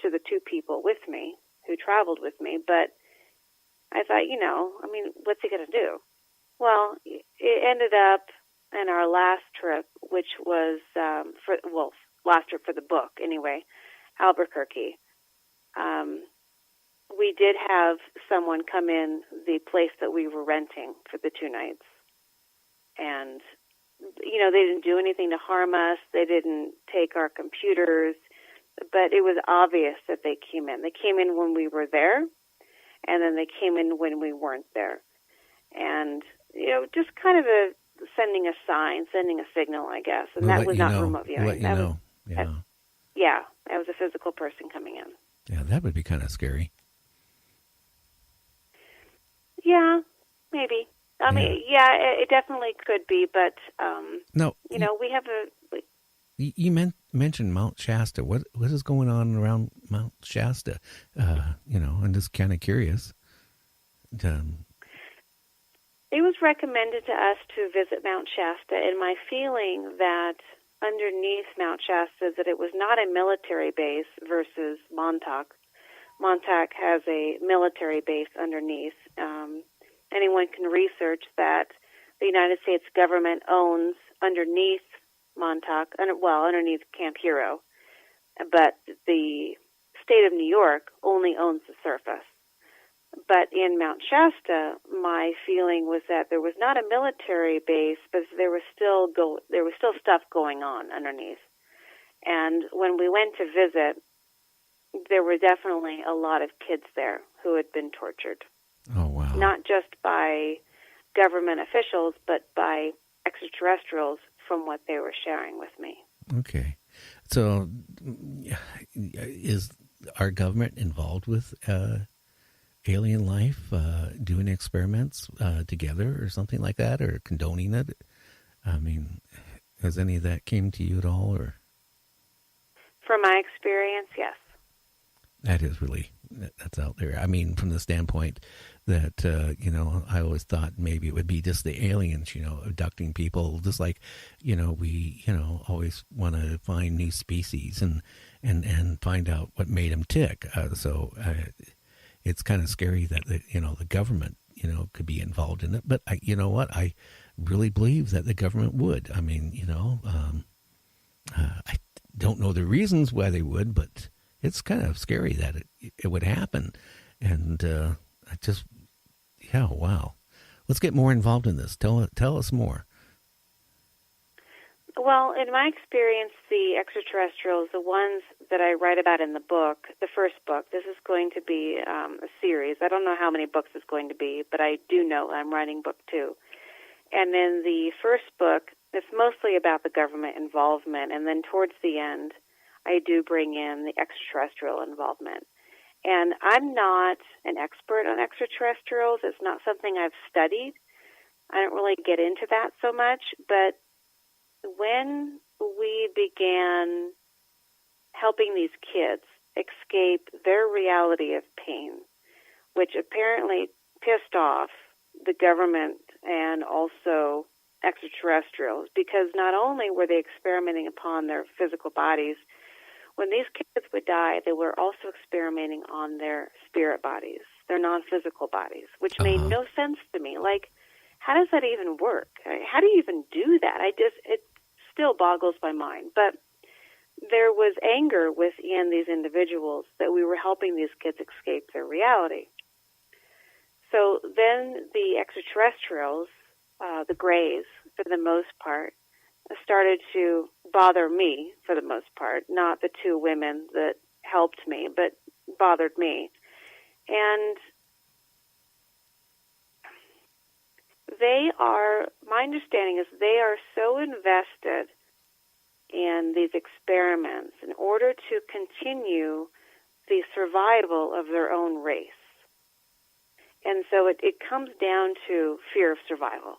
to the two people with me who traveled with me, but I thought, what's he going to do? Well, it ended up in our last trip, which was last trip for the book anyway, Albuquerque. We did have someone come in the place that we were renting for the 2 nights, and they didn't do anything to harm us. They didn't take our computers, but it was obvious that they came in. They came in when we were there, and then they came in when we weren't there. And, just kind of sending a sign, sending a signal, I guess. And that was not remote viewing. Let you know. Yeah, that was a physical person coming in. Yeah, that would be kind of scary. Yeah, maybe. I mean, it definitely could be, but no, we have a. You mentioned Mount Shasta. What is going on around Mount Shasta? I'm just kind of curious. It was recommended to us to visit Mount Shasta, and my feeling that underneath Mount Shasta is that it was not a military base versus Montauk. Montauk has a military base underneath. Anyone can research that the United States government owns underneath Montauk, underneath Camp Hero, but the state of New York only owns the surface. But in Mount Shasta, my feeling was that there was not a military base, but there was still stuff going on underneath. And when we went to visit, there were definitely a lot of kids there who had been tortured. Oh, wow. Not just by government officials, but by extraterrestrials from what they were sharing with me. Okay. So is our government involved with alien life, doing experiments together or something like that, or condoning it? I mean, has any of that came to you at all? Or from my experience, yes. That's out there. I mean, from the standpoint that, I always thought maybe it would be just the aliens, abducting people, just like, we, always want to find new species and find out what made them tick. So it's kind of scary that, the government, could be involved in it. But you know what? I really believe that the government would. I mean, I don't know the reasons why they would, but it's kind of scary that it would happen. And wow. Let's get more involved in this. Tell us more. Well, in my experience, the extraterrestrials, the ones that I write about in the book, the first book, this is going to be a series. I don't know how many books it's going to be, but I do know I'm writing book 2. And then the first book, it's mostly about the government involvement. And then towards the end, I do bring in the extraterrestrial involvement. And I'm not an expert on extraterrestrials. It's not something I've studied. I don't really get into that so much. But when we began helping these kids escape their reality of pain, which apparently pissed off the government and also extraterrestrials, because not only were they experimenting upon their physical bodies, when these kids would die, they were also experimenting on their spirit bodies, their non-physical bodies, which made no sense to me. Like, how does that even work? How do you even do that? It still boggles my mind. But there was anger within these individuals that we were helping these kids escape their reality. So then the extraterrestrials, the Greys, for the most part, started to bother me, for the most part, not the 2 women that helped me, but bothered me. And my understanding is they are so invested in these experiments in order to continue the survival of their own race. And so it comes down to fear of survival.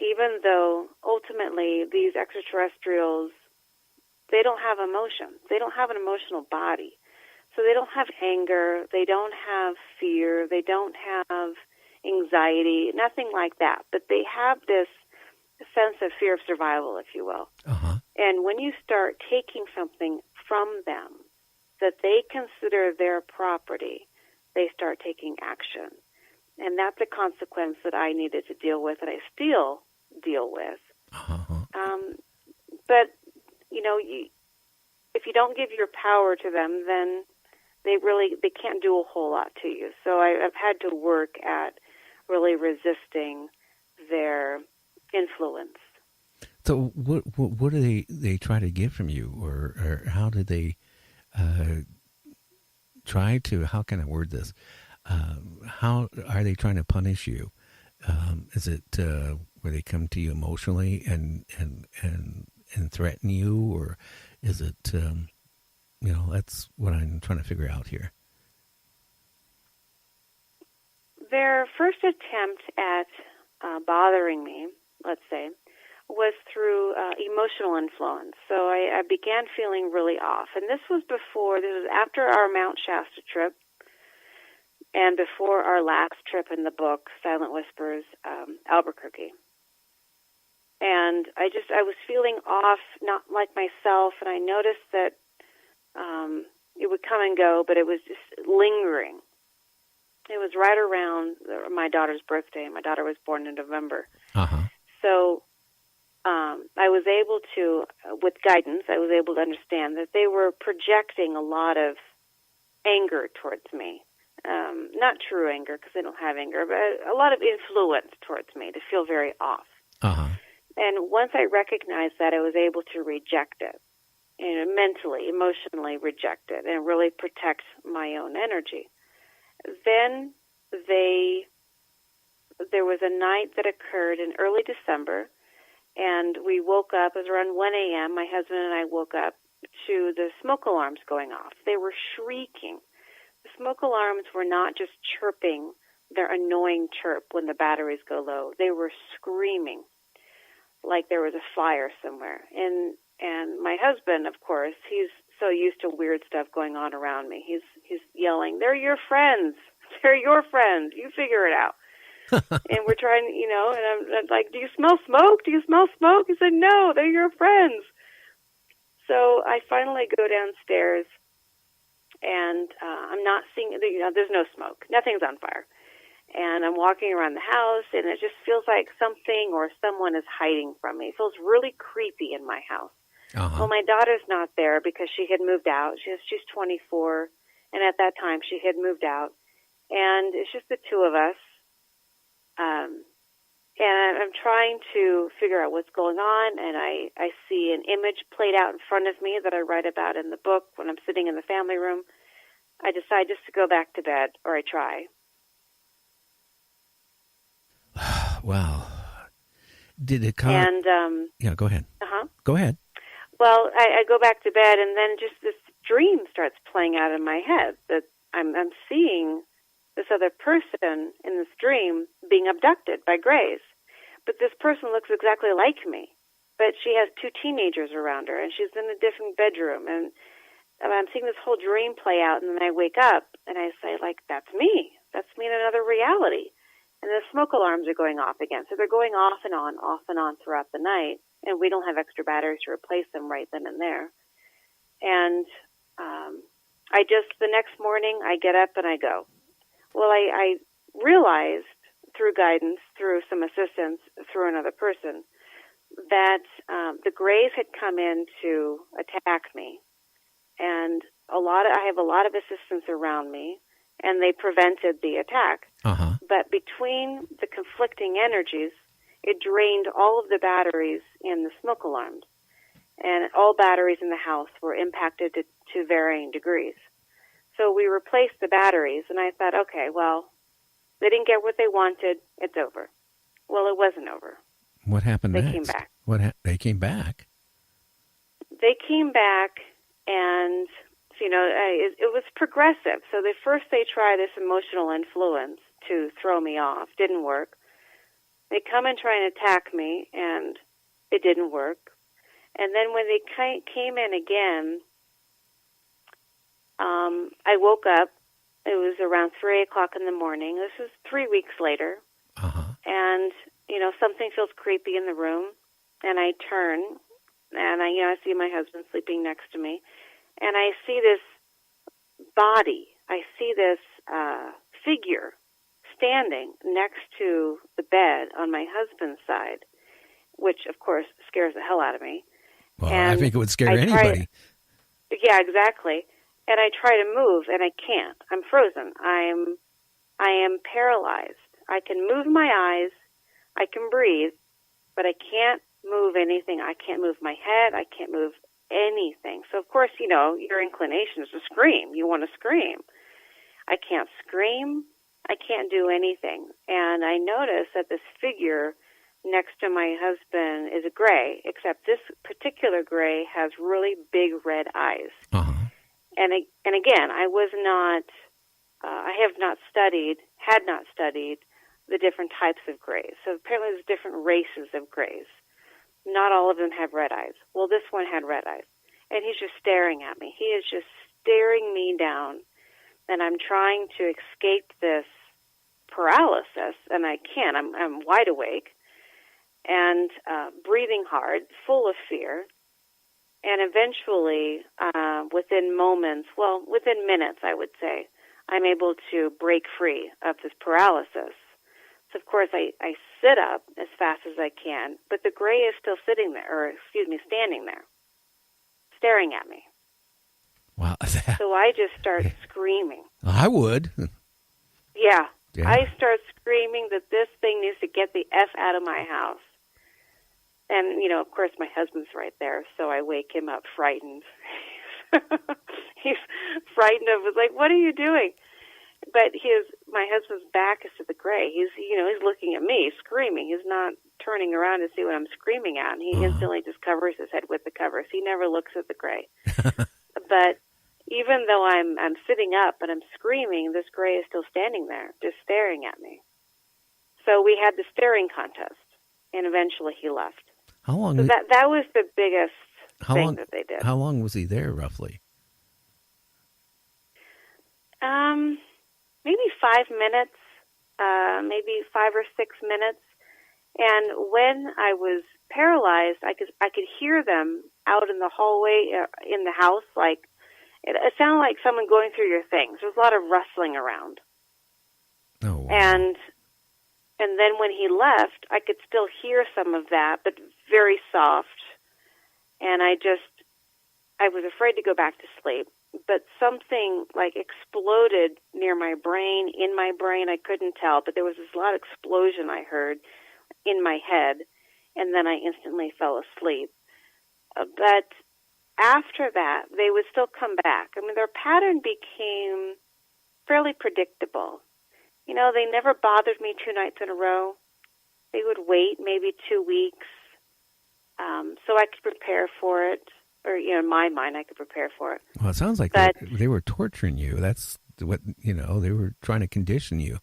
Even though ultimately these extraterrestrials, they don't have emotion. They don't have an emotional body. So they don't have anger. They don't have fear. They don't have anxiety, nothing like that. But they have this sense of fear of survival, if you will. And when you start taking something from them, that they consider their property, they start taking action. And that's a consequence that I needed to deal with, and I still deal with. But, if you don't give your power to them, then they can't do a whole lot to you. So I've had to work at really resisting their influence. So what do they try to get from you, or how do they try to, how can I word this? How are they trying to punish you? Is it where they come to you emotionally and threaten you, or is it, that's what I'm trying to figure out here. Their first attempt at bothering me, let's say, was through emotional influence. So I began feeling really off. And this was after our Mount Shasta trip and before our last trip in the book, Silent Whispers, Albuquerque. And I was feeling off, not like myself, and I noticed that it would come and go, but it was just lingering. It was right around my daughter's birthday. My daughter was born in November. So I was able to, with guidance, I was able to understand that they were projecting a lot of anger towards me. Not true anger, because they don't have anger, but a lot of influence towards me to feel very off. And once I recognized that, I was able to reject it, mentally, emotionally reject it, and really protect my own energy. Then there was a night that occurred in early December, and we woke up. It was around 1 a.m. My husband and I woke up to the smoke alarms going off. They were shrieking. The smoke alarms were not just chirping their annoying chirp when the batteries go low. They were screaming like there was a fire somewhere. And my husband, of course, he's so used to weird stuff going on around me. He's yelling, "They're your friends. They're your friends. You figure it out." And we're trying, and I'm like, "Do you smell smoke? Do you smell smoke?" He said, "No, they're your friends." So I finally go downstairs, and I'm not seeing, there's no smoke. Nothing's on fire. And I'm walking around the house, and it just feels like something or someone is hiding from me. It feels really creepy in my house. Well, my daughter's not there because she had moved out. She's 24, and at that time she had moved out. And it's just the two of us. And I'm trying to figure out what's going on, and I see an image played out in front of me that I write about in the book when I'm sitting in the family room. I decide just to go back to bed, or I try. Wow. Did it come? And, yeah, go ahead. Go ahead. Well, I go back to bed, and then just this dream starts playing out in my head that I'm seeing this other person in this dream being abducted by Grays. But this person looks exactly like me, but she has two teenagers around her, and she's in a different bedroom. And I'm seeing this whole dream play out, and then I wake up, and I say, that's me. That's me in another reality. And the smoke alarms are going off again. So they're going off and on throughout the night, and we don't have extra batteries to replace them right then and there. And the next morning, I get up and I go. Well, I realized through guidance, through some assistance, through another person, that the Greys had come in to attack me. And I have a lot of assistants around me, and they prevented the attack. But between the conflicting energies, it drained all of the batteries in the smoke alarms. And all batteries in the house were impacted to varying degrees. So we replaced the batteries, and I thought, okay, well, they didn't get what they wanted. It's over. Well, it wasn't over. What happened next? They came back. They came back? They came back, and, it was progressive. So they try this emotional influence to throw me off. Didn't work. They come and try and attack me, and it didn't work. And then when they came in again, I woke up. It was around 3 o'clock in the morning. This was 3 weeks later. And, something feels creepy in the room. And I turn, and I see my husband sleeping next to me. And I see this body. I see this figure standing next to the bed on my husband's side, which, of course, scares the hell out of me. Well, And I think it would scare anybody. Yeah, exactly. And I try to move, and I can't. I'm frozen. I am paralyzed. I can move my eyes. I can breathe, but I can't move anything. I can't move my head. I can't move anything. So, of course, your inclination is to scream. You want to scream. I can't scream. I can't do anything. And I notice that this figure next to my husband is a gray, except this particular gray has really big red eyes. Uh-huh. And again, I had not studied the different types of grays. So apparently there's different races of grays. Not all of them have red eyes. Well, this one had red eyes. And he's just staring at me. He is just staring me down. And I'm trying to escape this paralysis, and I can't. I'm wide awake and breathing hard, full of fear. And eventually, within minutes, I would say, I'm able to break free of this paralysis. So, of course, I sit up as fast as I can, but the gray is still standing there, staring at me. Wow. So I just start screaming. I would. Yeah. Yeah. I start screaming that this thing needs to get the F out of my house. And, of course, my husband's right there, so I wake him up frightened. He's frightened of it, like, what are you doing? But my husband's back is to the gray. He's looking at me, screaming. He's not turning around to see what I'm screaming at, and he instantly just covers his head with the covers. He never looks at the gray. But even though I'm sitting up and I'm screaming, this gray is still standing there, just staring at me. So we had the staring contest, and eventually he left. How long? So that was the biggest thing that they did. How long was he there, roughly? Maybe 5 minutes, maybe 5 or 6 minutes. And when I was paralyzed, I could hear them out in the hallway in the house. Like it sounded like someone going through your things. There was a lot of rustling around. Oh. Wow. And then when he left, I could still hear some of that, but very soft. And I was afraid to go back to sleep. But something like exploded near my brain, in my brain. I couldn't tell, but there was this loud explosion I heard in my head, and then I instantly fell asleep. But after that, they would still come back. I mean, their pattern became fairly predictable. They never bothered me 2 nights in a row. They would wait maybe 2 weeks, so I could prepare for it. Or, in my mind, I could prepare for it. Well, it sounds like they were torturing you. That's what, they were trying to condition you.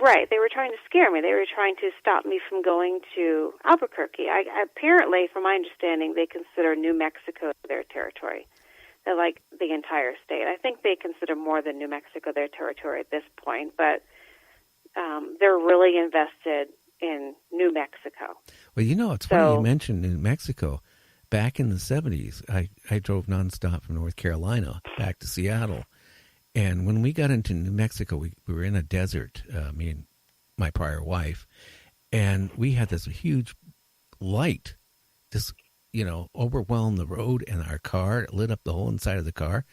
Right. They were trying to scare me. They were trying to stop me from going to Albuquerque. Apparently, from my understanding, they consider New Mexico their territory. They're like the entire state. I think they consider more than New Mexico their territory at this point, but they're really invested in New Mexico. Well, it's funny you mentioned New Mexico. Back in the 70s, I drove nonstop from North Carolina back to Seattle. And when we got into New Mexico, we were in a desert, me and my prior wife, and we had this huge light just, overwhelm the road and our car. It lit up the whole inside of the car.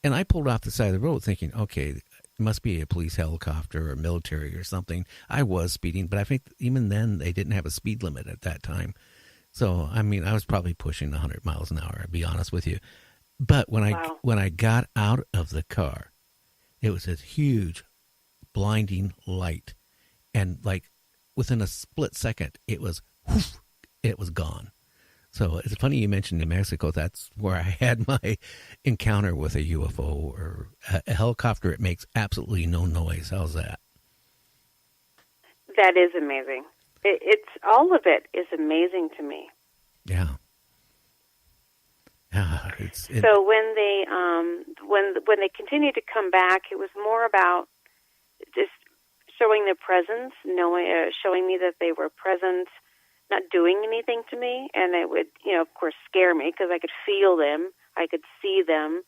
And I pulled off the side of the road thinking, okay, it must be a police helicopter or military or something. I was speeding, but I think even then they didn't have a speed limit at that time. So, I was probably pushing 100 miles an hour, I'll be honest with you. But when I got out of the car, it was a huge, blinding light. And like within a split second, it was gone. So it's funny you mentioned New Mexico. That's where I had my encounter with a UFO or a helicopter. It makes absolutely no noise. How's that? That is amazing. It's all of it is amazing to me. Yeah. So when they continued to come back, it was more about just showing their presence, showing me that they were present, not doing anything to me, and it would, of course, scare me because I could feel them, I could see them,